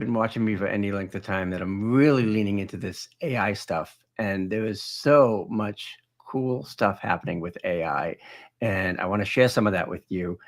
been watching me for any length of time that I'm really leaning into this AI stuff. And there is so much cool stuff happening with AI. And I want to share some of that with you.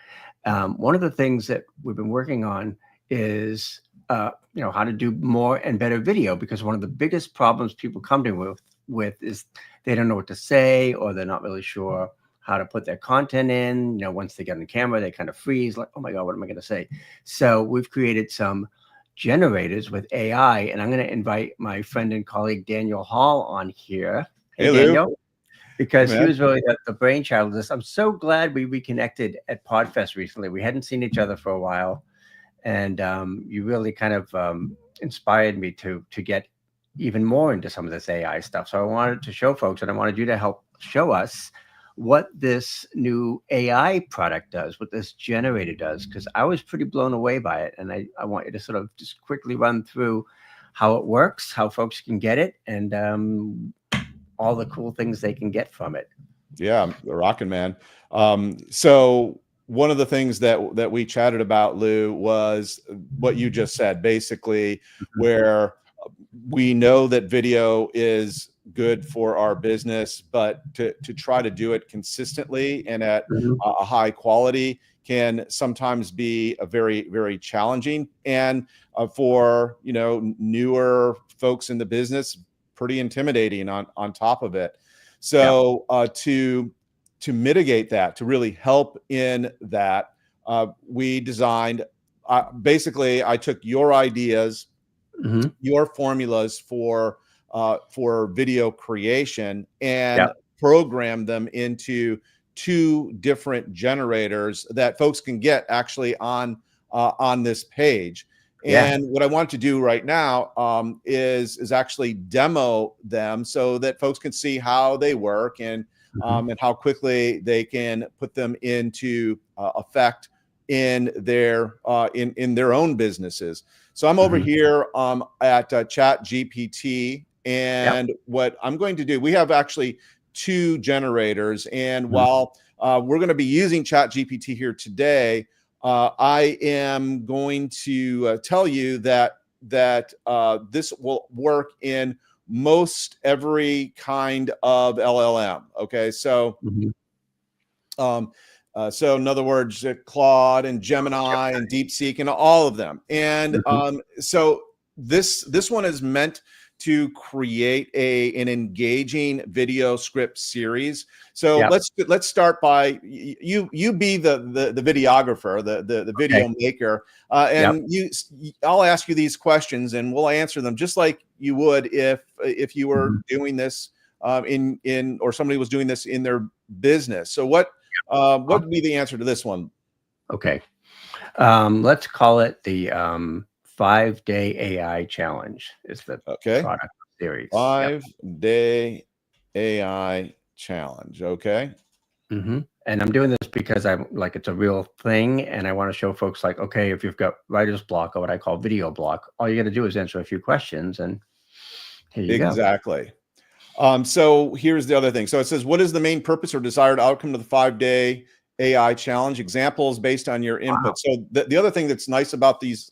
One of the things that we've been working on is, how to do more and better video, because one of the biggest problems people come to with is they don't know what to say, or they're not really sure how to put their content in. Once they get on the camera, they kind of freeze, like, oh my God, what am I going to say? So we've created some generators with AI, and I'm going to invite my friend and colleague Daniel Hall on here. Hey, Hey, Lou. Daniel, Hey, because he man. was really the brainchild of this. I'm so glad we reconnected at Podfest recently. We hadn't seen each other for a while, and you really kind of inspired me to get even more into some of this AI stuff. So I wanted to show folks, and I wanted you to help show us what this new AI product does, what this generator does, because I was pretty blown away by it. And I want you to sort of just quickly run through how it works, how folks can get it, and all the cool things they can get from it. Yeah, the rockin' man. So one of the things that we chatted about, Lou, was what you just said, basically, where we know that video is good for our business, but to try to do it consistently and at Mhm. a high quality can sometimes be a very, very challenging. And for newer folks in the business, pretty intimidating on top of it. Yeah. So to mitigate that, to really help in that, we designed. Basically, I took your ideas, Hmm. your formulas for video creation, Yeah. and programmed them into two different generators that folks can get actually on this page. Yeah. And what I want to do right now is actually demo them so that folks can see how they work, Hmm. and how quickly they can put them into effect in their own businesses. So I'm over Hmm. here at Chat GPT, Yep. and what I'm going to do, we have actually two generators, and Mhm. while we're going to be using Chat GPT here today, I am going to tell you that this will work in most every kind of LLM. Okay, so Mhm. so in other words, Claude and Gemini and DeepSeek and all of them. And Mhm. so this one is meant to create an engaging video script series. So Yep. let's start by you be the videographer, the Okay. video maker, Yep. and I'll ask you these questions and we'll answer them just like you would if you were Mhm. doing this in or somebody was doing this in their business. So what would be the answer to this one? Okay. Let's call it the 5-day AI challenge is the Okay. product series. Yep. 5-day AI challenge. Okay. Hmm. And I'm doing this because I'm like, it's a real thing. And I want to show folks like, okay, if you've got writer's block or what I call video block, all you got to do is answer a few questions and here you go. Exactly. So here's the other thing. So it says, what is the main purpose or desired outcome of the 5-day AI challenge? Examples based on your Wow. input. So the other thing that's nice about these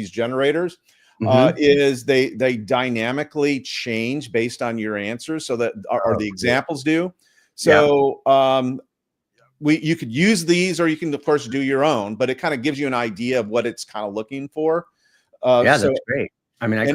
generators Hmm. is they dynamically change based on your answers, so that or Oh, the cool. examples do. Yep. So you could use these, or you can of course do your own, but it kind of gives you an idea of what it's kind of looking for. Yeah, So that's great. I mean, and I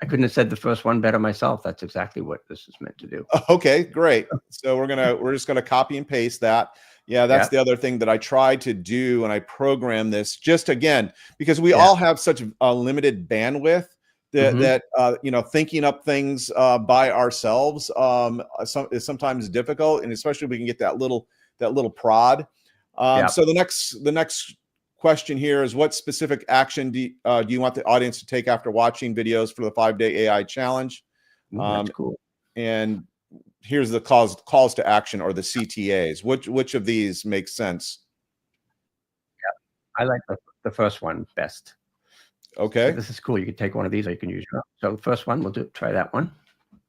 couldn't have said the first one better myself. That's exactly what this is meant to do. Okay, great. So we're just gonna copy and paste that. Yeah, that's Yeah. the other thing that I tried to do, and I programmed this just again because we Yeah. all have such a limited bandwidth that Hmm. thinking up things by ourselves is sometimes difficult, and especially if we can get that little prod. Yeah. So the next question here is, what specific action do you want the audience to take after watching videos for the 5-day AI challenge? Ooh, that's Um, cool. and here's the calls to action, or the CTAs. Which of these makes sense? I like the first one best. So Okay. this is cool. You can take one of these or you can use your own. So the first one, try that one.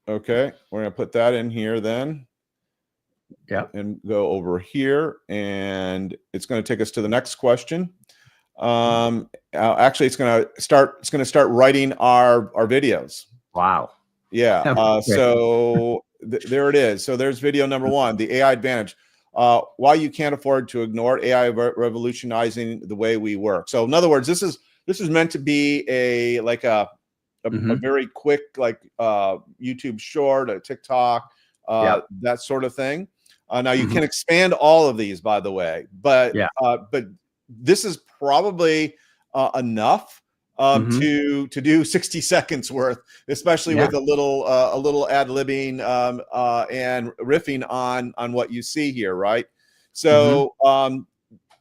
Okay. We're going to put that in here then Yep. and go over here. And it's going to take us to the next question. Actually, it's going to start writing our videos. Wow. Yeah. Great. So there it is. So there's video number one, the AI advantage. Why you can't afford to ignore AI revolutionizing the way we work. So in other words, this is meant to be a very quick, like YouTube short, a TikTok, that sort of thing. Now you can expand all of these, by the way, but this is probably enough to do 60 seconds worth, especially with a little ad-libbing and riffing on what you see here, right? So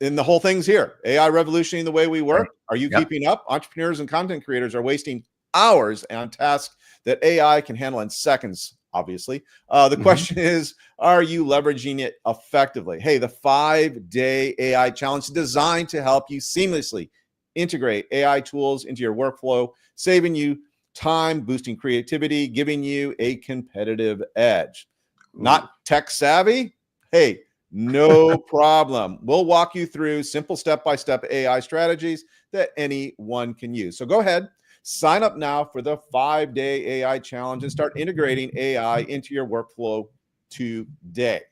and the whole thing's here. AI revolutioning the way we work. Are you keeping up? Entrepreneurs and content creators are wasting hours on tasks that AI can handle in seconds, obviously. The question is, are you leveraging it effectively? Hey, the 5-day AI challenge is designed to help you seamlessly integrate AI tools into your workflow, saving you time, boosting creativity, giving you a competitive edge. Not tech savvy? Hey, no problem. We'll walk you through simple step-by-step AI strategies that anyone can use. So go ahead, sign up now for the 5-day AI challenge and start integrating AI into your workflow today.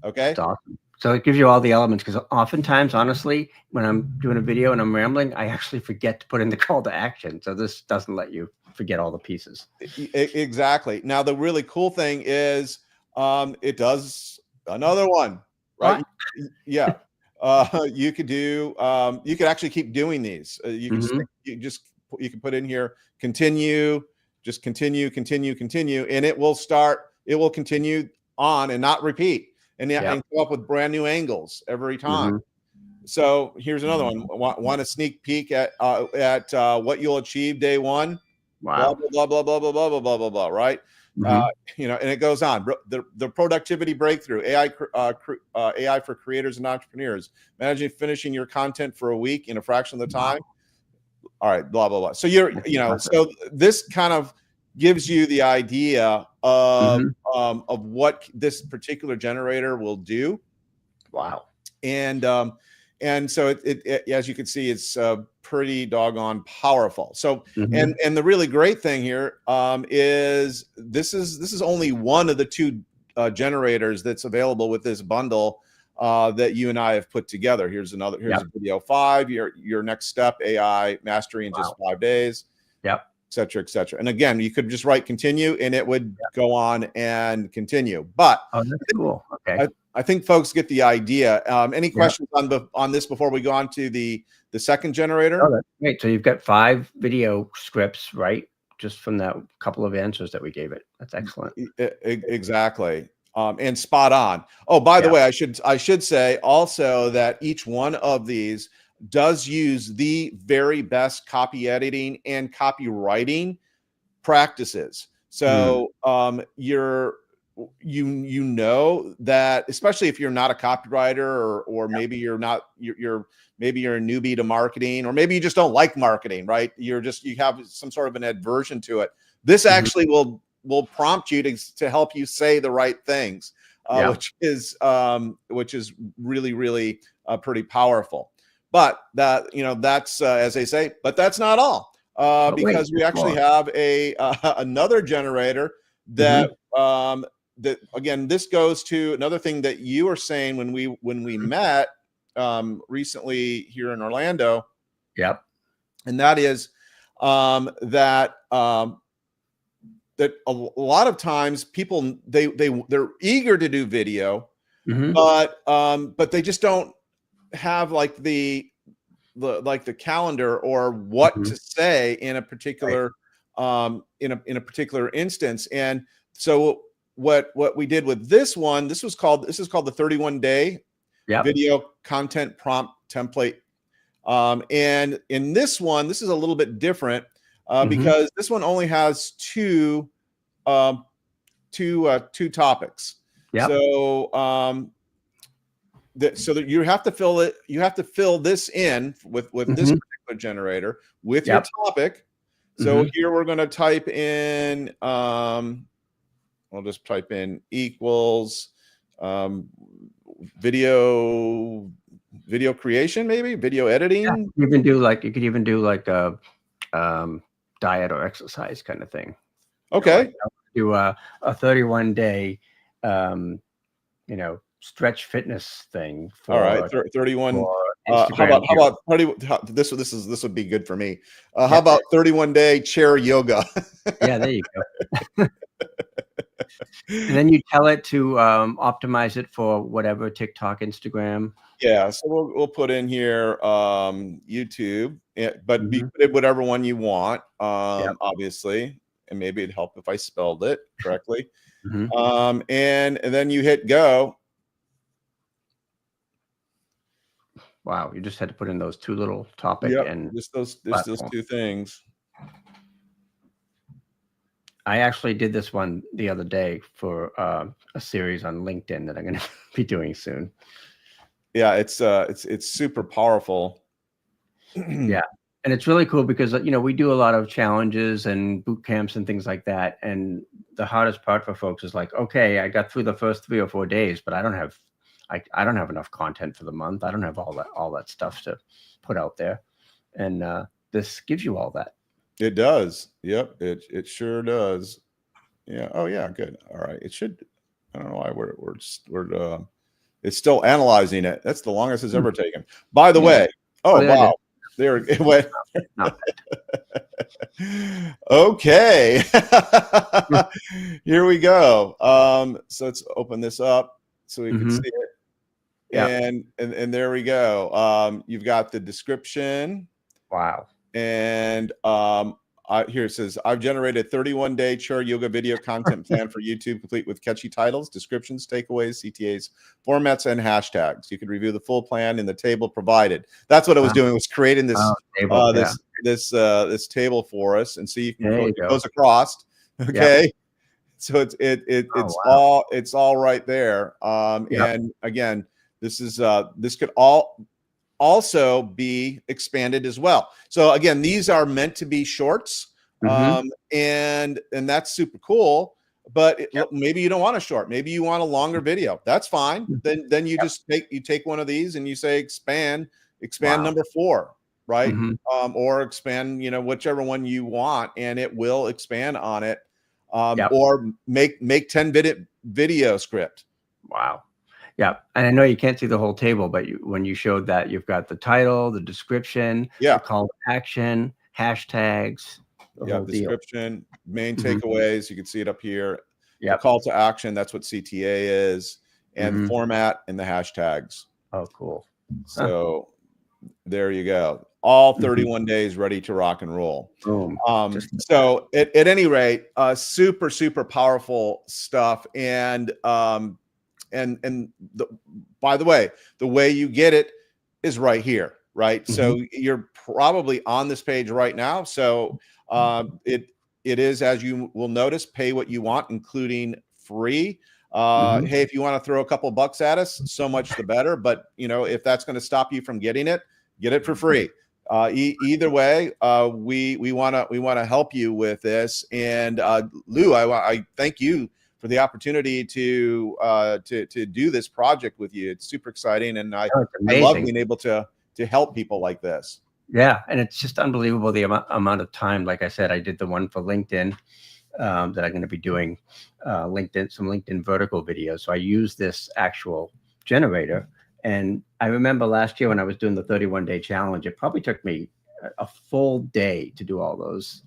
Okay. That's awesome. So it gives you all the elements, because oftentimes, honestly, when I'm doing a video and I'm rambling, I actually forget to put in the call to action. So this doesn't let you forget all the pieces. Exactly. Now, the really cool thing is it does another one, right? Yeah. You could do, you could actually keep doing these. You can you can put in here, continue, just continue, and it will continue on and not repeat, and come up with brand new angles every time. So here's another one. Want a sneak peek at what you'll achieve day one? Wow. Blah, blah, blah, blah, blah, blah, blah, blah, blah, right? You know, and it goes on. The productivity breakthrough, AI for creators and entrepreneurs. Imagine finishing your content for a week in a fraction of the time. All right, blah, blah, blah. So so this kind of gives you the idea of what this particular generator will do. Wow. And so it as you can see, it's pretty doggone powerful. So and the really great thing here is this is only one of the two generators that's available with this bundle that you and I have put together. Here's a video 5, your next step, AI mastery in just 5 days. Et cetera, et cetera. And again, you could just write continue and it would go on and continue. But that's cool. Okay. I think folks get the idea. Any questions on this before we go on to the second generator? Oh, that's great. So you've got 5 video scripts, right? Just from that couple of answers that we gave it. That's excellent. Exactly. And spot on. Oh, by the way, I should say also that each one of these does use the very best copy editing and copywriting practices. So you know that, especially if you're not a copywriter or maybe you're maybe you're a newbie to marketing, or maybe you just don't like marketing, right? You have some sort of an aversion to it. This actually will prompt you to help you say the right things, which is really, really pretty powerful. But that's as they say, but that's not all, because we actually have another generator that that again, this goes to another thing that you were saying when we met recently here in Orlando. And that is that a lot of times people they're eager to do video, but they just don't have like the calendar or what to say in a particular in a particular instance. And so what we did with this one, this is called the 31-day video content prompt template. And in this one, this is a little bit different because this one only has two topics. So so that you have to fill it. You have to fill this in with this particular generator with your topic. So here we're going to type in. I'll just type in equals video video creation, maybe video editing. You could even do like a diet or exercise kind of thing. Okay. Like do a 31-day, stretch fitness thing All right. for 31. How Instagram. about 30? This would be good for me. How Yeah. about 31-day chair yoga? Yeah, there you go. And then you tell it to optimize it for whatever, TikTok, Instagram. Yeah, so we'll put in here YouTube, but you Mhm. put in whatever one you want, Yep. obviously, and maybe it'd help if I spelled it correctly. Mhm. And then you hit go. Wow, you just had to put in those 2 little topic Yep, and just those platform. 2 things. I actually did this one the other day for a series on LinkedIn that I'm gonna be doing soon. Yeah, it's super powerful. Yeah, and it's really cool because, we do a lot of challenges and boot camps and things like that, and the hardest part for folks is like, "Okay, I got through the first 3 or 4 days, but I don't have enough content for the month. I don't have all that stuff to put out there." And this gives you all that. It does. Yep, it sure does. Yeah. Oh yeah, good. All right. It should. I don't know why it's still analyzing it. That's the longest it's ever taken. By the Yeah. way, Oh, oh there it wow, there it went. Not Okay. Here we go. So let's open this up so we can Mhm. see it. Yeah. And there we go. You've got the description, Wow. and here it says, I've generated 31-day chair yoga video content plan for YouTube, complete with catchy titles, descriptions, takeaways, CTAs, formats, and hashtags. You can review the full plan in the table provided. That's what I was doing, was creating this Table, yeah. this table for us, and so you can There you it go. goes across. Okay, so it's wow. all right there. Yep. And again, this could also be expanded as well. So again, these are meant to be shorts, Mhm. and that's super cool. But Yep. maybe you don't want a short. Maybe you want a longer video. That's fine. Then you Yep. just take one of these and you say expand Wow. number 4, right? Mhm. Or expand, whichever one you want, and it will expand on it. Yep. Or make 10-minute video script. Wow. Yeah, and I know you can't see the whole table, but when you showed that, you've got the title, the description, Yeah. the call to action, hashtags, the Yeah, whole deal. description, main Mhm. takeaways. You can see it up here. The Yep. call to action, that's what CTA is, and the Mhm. format and the hashtags. Oh, cool. So there you go. All Mhm. 31 days ready to rock and roll. Boom. So at any rate, super, super powerful stuff. And by the way, the way you get it is right here, right? So you're probably on this page right now. So it is, as you will notice, pay what you want, including free. Hey, if you want to throw a couple bucks at us, so much the better. But if that's going to stop you from getting it, get it for free. Either way, we want to help you with this. And Lou, I thank you for the opportunity to do this project with you. It's super exciting, and I love being able to help people like this. Yeah, and it's just unbelievable the amount of time. Like I said, I did the one for LinkedIn that I'm going to be doing some LinkedIn vertical videos. So I use this actual generator. And I remember last year when I was doing the 31-day challenge, it probably took me a full day to do all those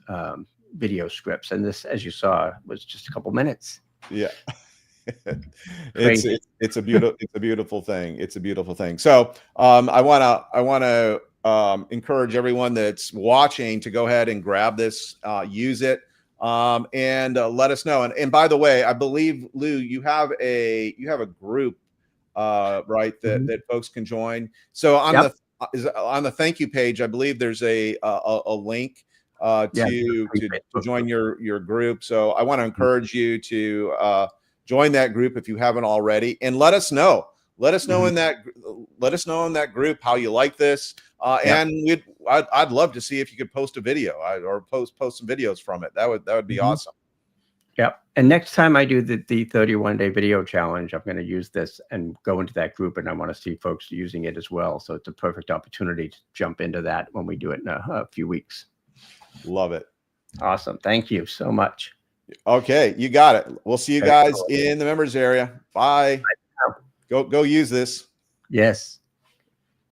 video scripts. And this, as you saw, was just a couple minutes. Yeah. It's a beautiful thing. It's a beautiful thing. So I want to encourage everyone that's watching to go ahead and grab this, use it, and let us know. And by the way, I believe, Lou, you have a group, right, that folks can join. So on the thank you page, I believe there's a link to join your group. So I want to encourage you to join that group if you haven't already, and let us know. Let us know in that group how you like this, and I'd love to see if you could post a video or post some videos from it. That would be awesome. Yep. And next time I do the 31-day video challenge, I'm going to use this and go into that group, and I want to see folks using it as well. So it's a perfect opportunity to jump into that when we do it in a few weeks. Love it. Awesome. Thank you so much. Okay, you got it. We'll see you guys in the members area. Bye. Go use this. Yes.